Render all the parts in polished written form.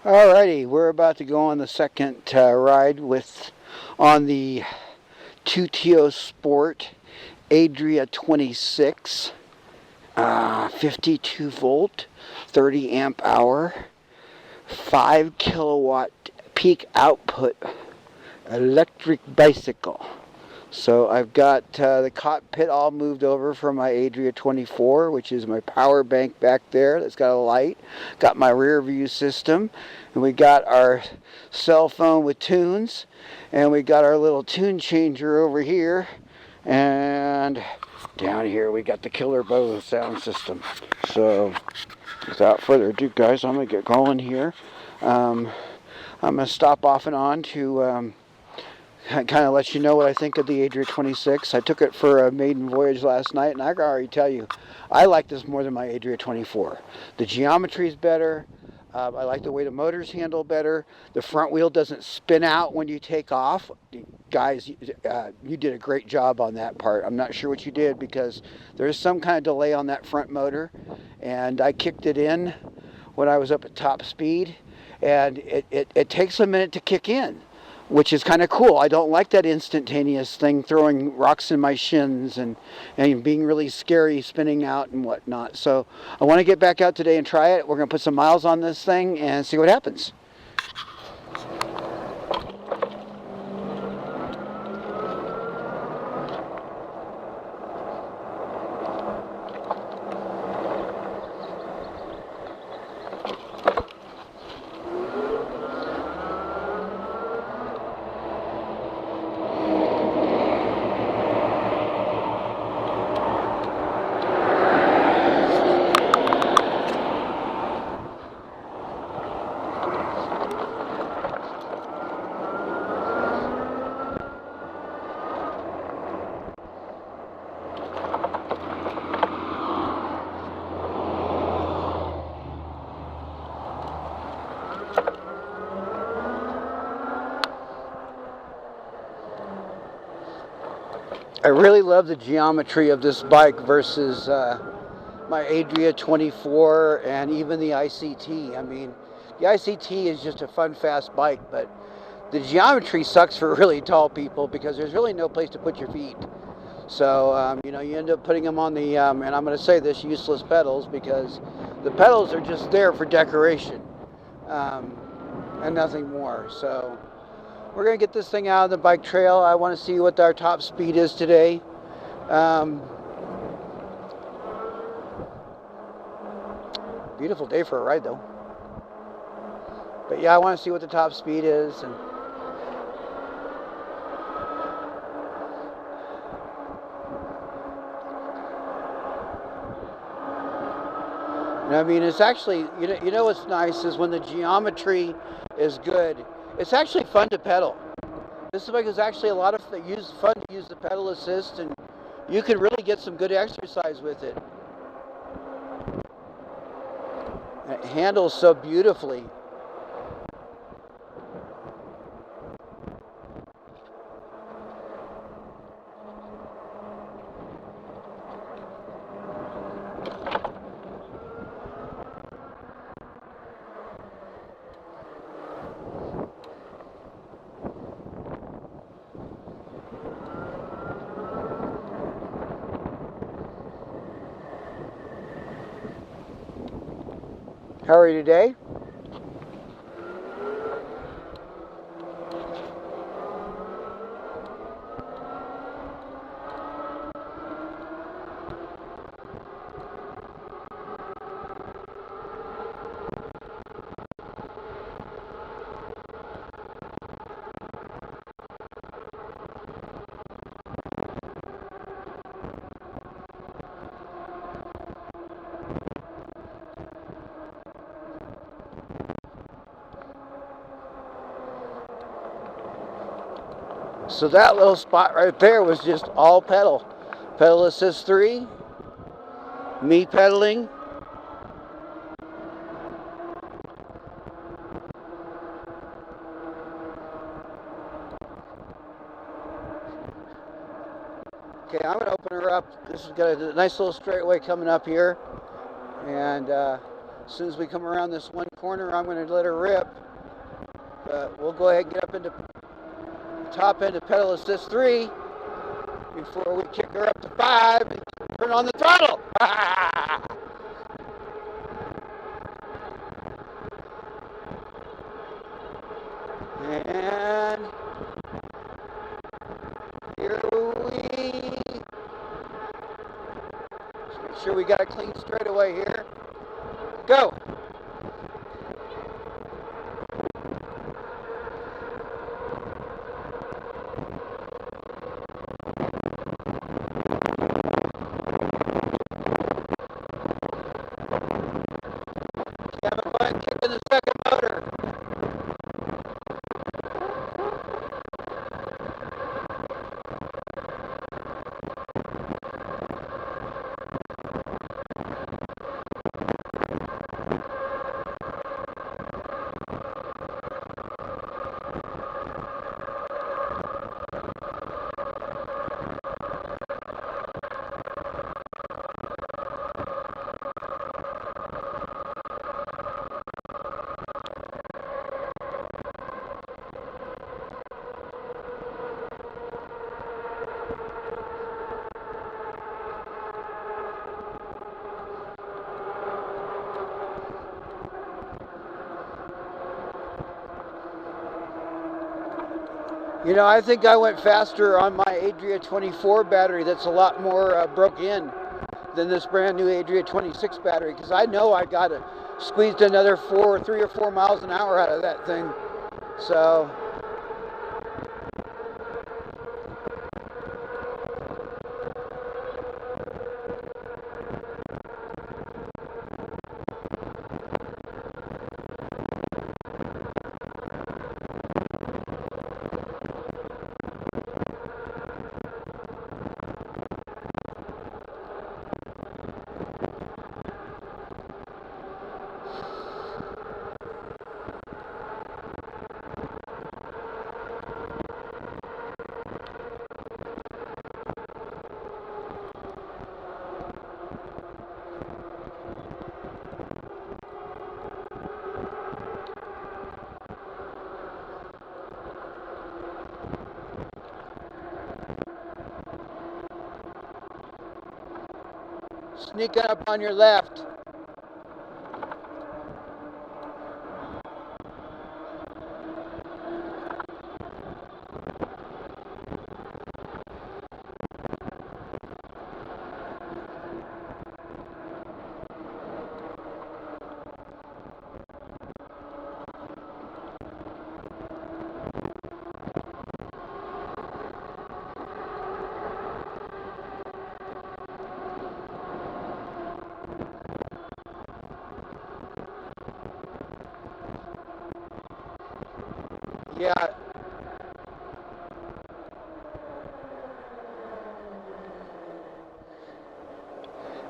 Alrighty, we're about to go on the second ride on the Tuttio Sport Adria26, 52 volt, 30 amp hour, 5 kilowatt peak output electric bicycle. So I've got the cockpit all moved over from my Adria24, which is my power bank back there that's got a light. Got my rear view system, and we got our cell phone with tunes, and we got our little tune changer over here, and down here we got the Killer Bose sound system. So without further ado, guys, I'm going to get going here. I'm going to stop off and on to kind of let you know what I think of the Adria26. I took it for a maiden voyage last night, and I can already tell you, I like this more than my Adria24. The geometry is better. I like the way the motors handle better. The front wheel doesn't spin out when you take off. Guys, you did a great job on that part. I'm not sure what you did because there's some kind of delay on that front motor, and I kicked it in when I was up at top speed, and it takes a minute to kick in, which is kind of cool. I don't like that instantaneous thing throwing rocks in my shins and being really scary spinning out and whatnot. So I want to get back out today and try it. We're going to put some miles on this thing and see what happens. I really love the geometry of this bike versus my Adria24 and even the ICT. I mean, the ICT is just a fun, fast bike, but the geometry sucks for really tall people because there's really no place to put your feet. So, you end up putting them on the, and I'm going to say this, useless pedals, because the pedals are just there for decoration and nothing more. So we're going to get this thing out of the bike trail. I want to see what our top speed is today. Beautiful day for a ride, though. But yeah, I want to see what the top speed is. And I mean, it's actually, you know what's nice is when the geometry is good, it's actually fun to pedal. This bike is actually a lot of fun to use the pedal assist, and you can really get some good exercise with it. And it handles so beautifully. How are you today? So that little spot right there was just all pedal. Pedal assist 3, me pedaling. Okay, I'm gonna open her up. This has got a nice little straightaway coming up here. And As soon as we come around this one corner, I'm going to let her rip. But we'll go ahead and get up into the top end of pedal assist 3 before we kick her up to 5 and turn on the throttle. And here we just make sure we got a clean straightaway here. Go. Yeah, I'm going to go ahead and kick in the second motor. You know, I think I went faster on my Adria24 battery that's a lot more broke in than this brand new Adria26 battery, because I know I got to squeezed another 3 or 4 miles an hour out of that thing. So sneaking up on your left. Yeah.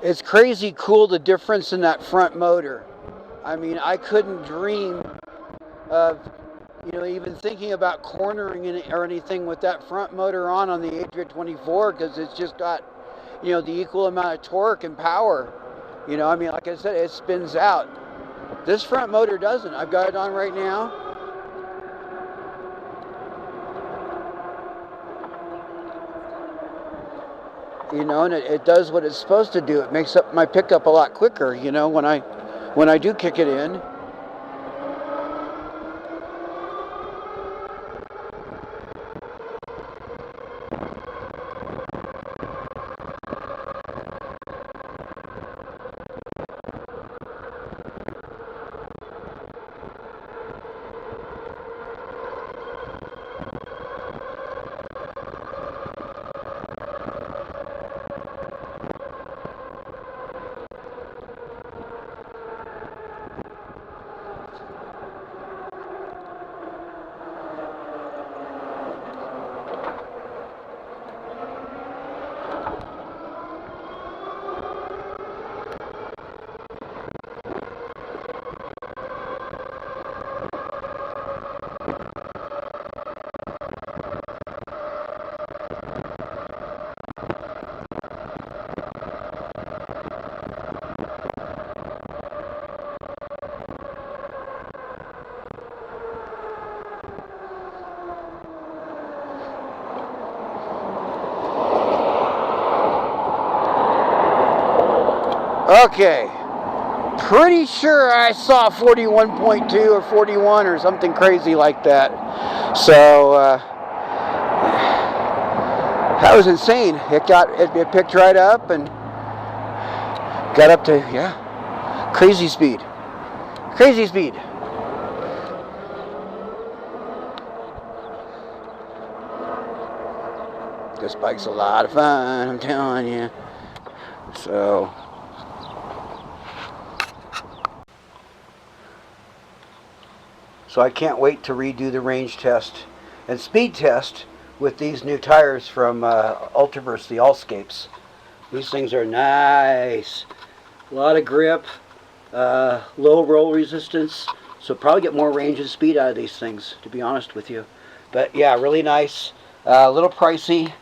It's crazy cool the difference in that front motor. I mean, I couldn't dream of, even thinking about cornering or anything with that front motor on the Adria24, because it's just got, the equal amount of torque and power. I mean, like I said, it spins out. This front motor doesn't. I've got it on right now. And it does what it's supposed to do. It makes up my pickup a lot quicker, when I do kick it in. Okay. Pretty sure I saw 41.2 or 41 or something crazy like that. So that was insane. It picked right up and got up to, yeah, crazy speed. Crazy speed. This bike's a lot of fun, I'm telling you. So I can't wait to redo the range test and speed test with these new tires from Ultraverse, the Allscapes. These things are nice. A lot of grip, low roll resistance, so probably get more range and speed out of these things, to be honest with you. But yeah, really nice. A little pricey,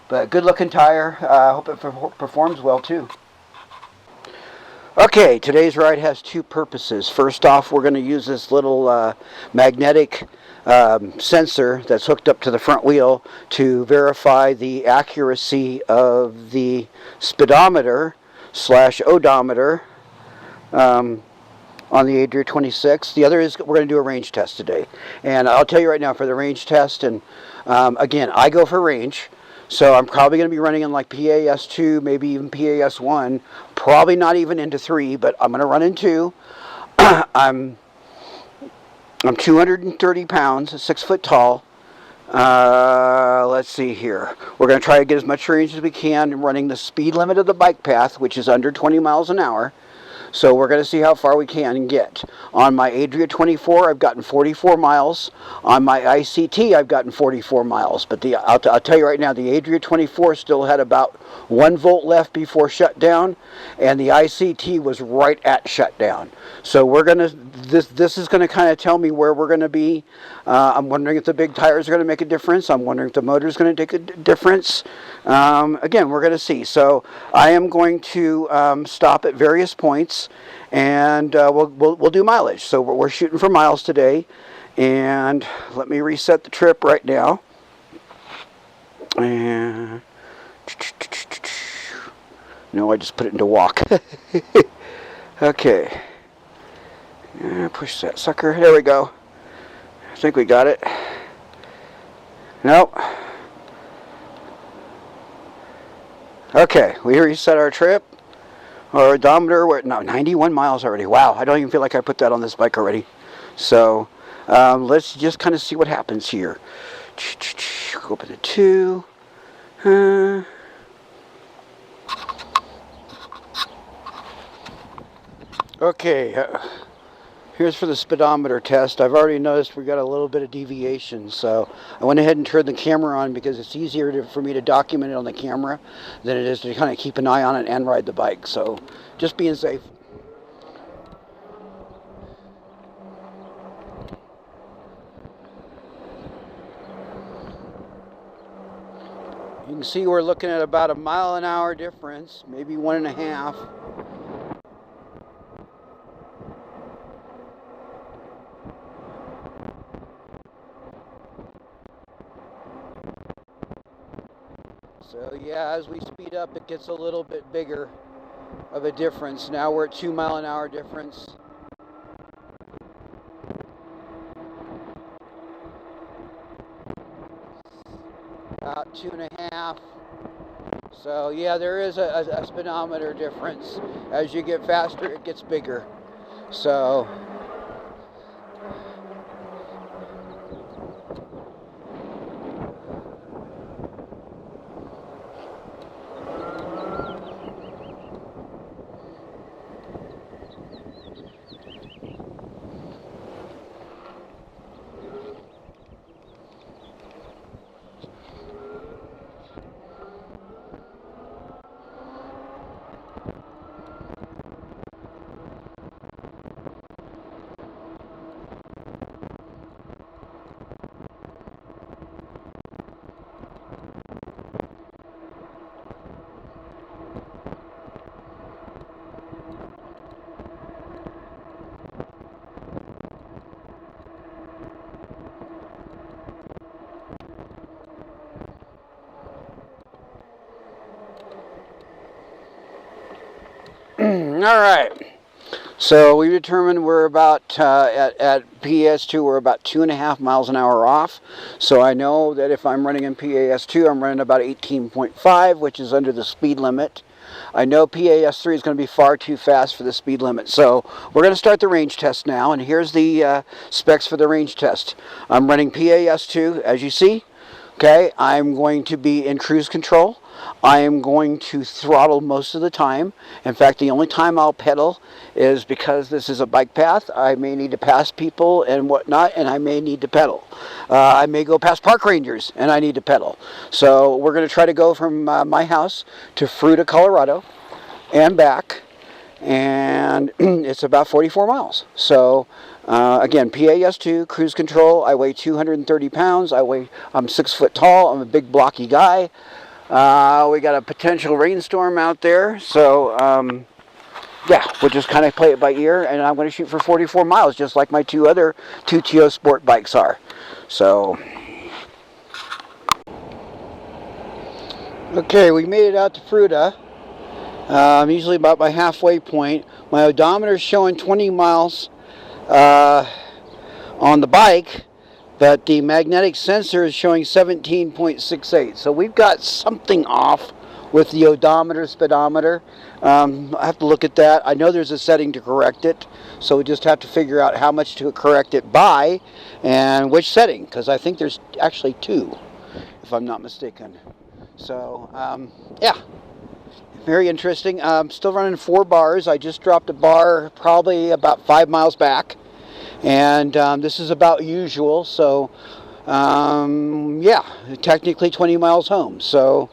but good looking tire. I hope it performs well too. Okay, today's ride has two purposes. First off, we're going to use this little magnetic sensor that's hooked up to the front wheel to verify the accuracy of the speedometer / odometer on the Adria26. The other is we're going to do a range test today. And I'll tell you right now, for the range test, and again, I go for range. So I'm probably going to be running in like PAS2, maybe even PAS1. Probably not even into 3, but I'm going to run in 2. I'm 230 pounds, 6 foot tall. Let's see here. We're going to try to get as much range as we can running the speed limit of the bike path, which is under 20 miles an hour. So we're going to see how far we can get. On my Adria24, I've gotten 44 miles. On my ICT, I've gotten 44 miles. But I'll tell you right now, the Adria24 still had about 1 volt left before shutdown, and the ICT was right at shutdown. So we're going to, this is going to kind of tell me where we're going to be. I'm wondering if the big tires are going to make a difference. I'm wondering if the motor is going to make a difference. Again, we're going to see. So I am going to stop at various points, and we'll do mileage. So we're shooting for miles today, and let me reset the trip right now. And no, I just put it into walk. Okay. Push that sucker. There we go. I think we got it. Nope. Okay, we reset our trip. Our odometer, we're at 91 miles already. Wow, I don't even feel like I put that on this bike already. So let's just kind of see what happens here. Go up to 2. Okay, here's for the speedometer test. I've already noticed we got a little bit of deviation, so I went ahead and turned the camera on because it's easier for me to document it on the camera than it is to kind of keep an eye on it and ride the bike. So just being safe. You can see we're looking at about a mile an hour difference, maybe 1.5. So yeah, as we speed up, it gets a little bit bigger of a difference. Now we're at 2 mile an hour difference. About 2.5. So yeah, there is a speedometer difference. As you get faster, it gets bigger. So right. So we determined we're about, at PAS2, we're about 2.5 miles an hour off. So I know that if I'm running in PAS2, I'm running about 18.5, which is under the speed limit. I know PAS3 is going to be far too fast for the speed limit. So we're going to start the range test now. And here's the specs for the range test. I'm running PAS2, as you see. Okay, I'm going to be in cruise control. I am going to throttle most of the time. In fact, the only time I'll pedal is because this is a bike path. I may need to pass people and whatnot, and I may need to pedal. I may go past park rangers, and I need to pedal. So we're going to try to go from my house to Fruita, Colorado, and back. And it's about 44 miles. So again, PAS2, cruise control. I weigh 230 pounds. I'm 6 foot tall. I'm a big blocky guy. We got a potential rainstorm out there. So yeah, we'll just kind of play it by ear. And I'm going to shoot for 44 miles, just like my two other Tuttio sport bikes are. So okay, we made it out to Fruita. I'm usually about my halfway point. My odometer is showing 20 miles on the bike, but the magnetic sensor is showing 17.68. So we've got something off with the odometer, speedometer. I have to look at that. I know there's a setting to correct it, so we just have to figure out how much to correct it by and which setting, because I think there's actually two, if I'm not mistaken. So yeah. Very interesting. I'm still running 4 bars. I just dropped a bar probably about 5 miles back. And this is about usual. So, yeah, technically 20 miles home. So,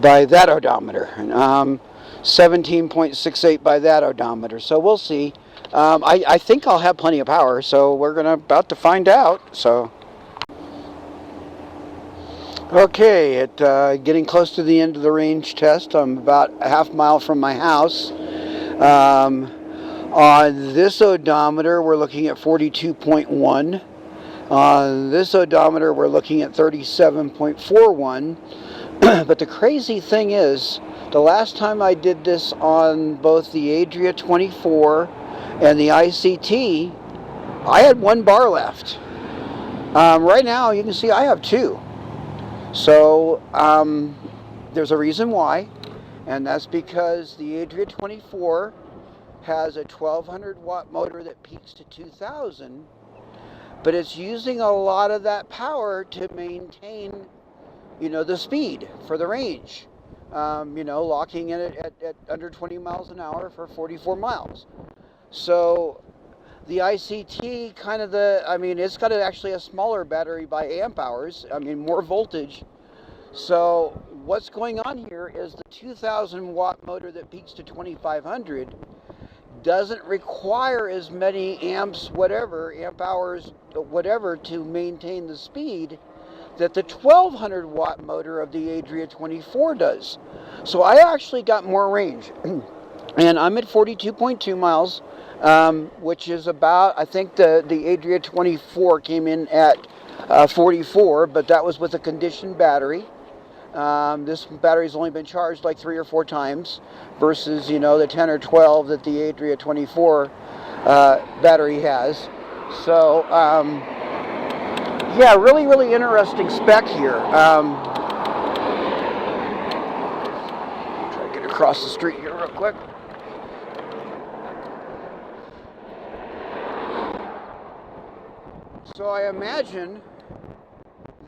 by that odometer. 17.68 by that odometer. So, we'll see. I think I'll have plenty of power. So, we're about to find out. So. Okay, getting close to the end of the range test. I'm about a half mile from my house. On this odometer, we're looking at 42.1. On this odometer, we're looking at 37.41. But the crazy thing is, the last time I did this on both the Adria26 and the ICT, I had 1 bar left. Right now, you can see I have 2. So there's a reason why, and that's because the Adria26 has a 1200 watt motor that peaks to 2000, but it's using a lot of that power to maintain, the speed for the range. Locking in it at under 20 miles an hour for 44 miles. So the ICT it's got actually a smaller battery by amp hours, more voltage. So what's going on here is the 2000 watt motor that peaks to 2500 doesn't require as many amp hours, whatever, to maintain the speed that the 1200 watt motor of the Adria26 does. So I actually got more range. And I'm at 42.2 miles. Which is about, I think the Adria26 came in at 44, but that was with a conditioned battery. This battery's only been charged like 3 or 4 times versus, the 10 or 12 that the Adria26 battery has. So, yeah, really, really interesting spec here. Try to get across the street here real quick. So I imagine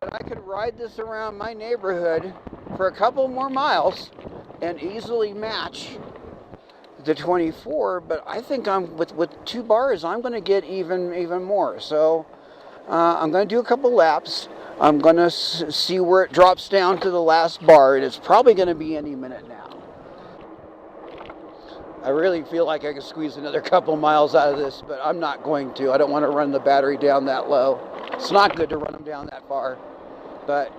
that I could ride this around my neighborhood for a couple more miles and easily match the 24, but I think with 2 bars, I'm going to get even more. So I'm going to do a couple laps. I'm going to see where it drops down to the last bar, and it's probably going to be any minute now. I really feel like I could squeeze another couple miles out of this, but I'm not going to. I don't want to run the battery down that low. It's not good to run them down that far, but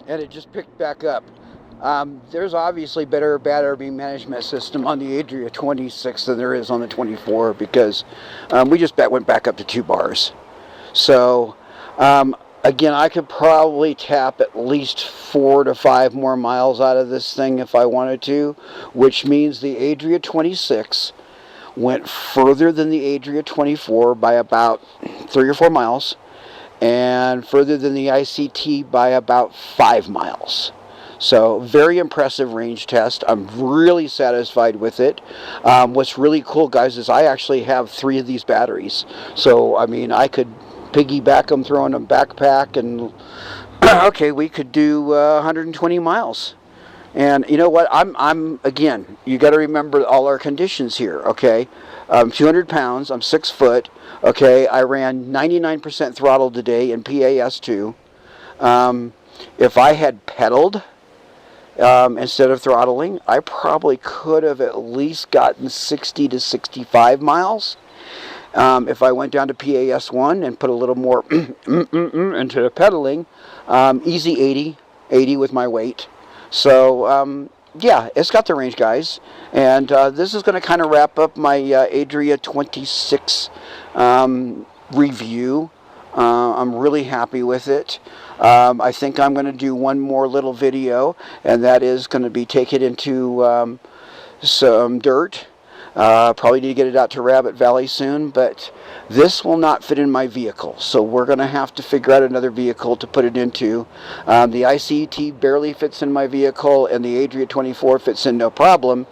and it just picked back up. There's obviously better battery management system on the Adria26 than there is on the 24, because we just went back up to 2 bars. So again, I could probably tap at least 4 to 5 more miles out of this thing if I wanted to, which means the Adria26 went further than the Adria24 by about 3 or 4 miles, and further than the ICT by about 5 miles. So very impressive range test. I'm really satisfied with it. What's really cool, guys, is I actually have 3 of these batteries. So I mean, I could piggyback them, throw in a backpack, and okay, we could do 120 miles. And you know what? I'm again, you got to remember all our conditions here. Okay, 200 pounds. I'm 6 foot. Okay, I ran 99% throttle today in PAS2. If I had pedaled instead of throttling, I probably could have at least gotten 60 to 65 miles. If I went down to PAS1 and put a little more into the pedaling, easy 80 with my weight. So yeah, it's got the range, guys. And this is going to kind of wrap up my Adria26 review. I'm really happy with it. I think I'm going to do one more little video, and that is going to be take it into some dirt. Probably need to get it out to Rabbit Valley soon, but this will not fit in my vehicle, so we're going to have to figure out another vehicle to put it into. The ICT barely fits in my vehicle, and the Adria24 fits in no problem,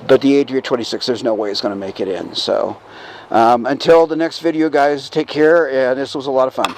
but the Adria26, there's no way it's going to make it in. So until the next video, guys, take care, and this was a lot of fun.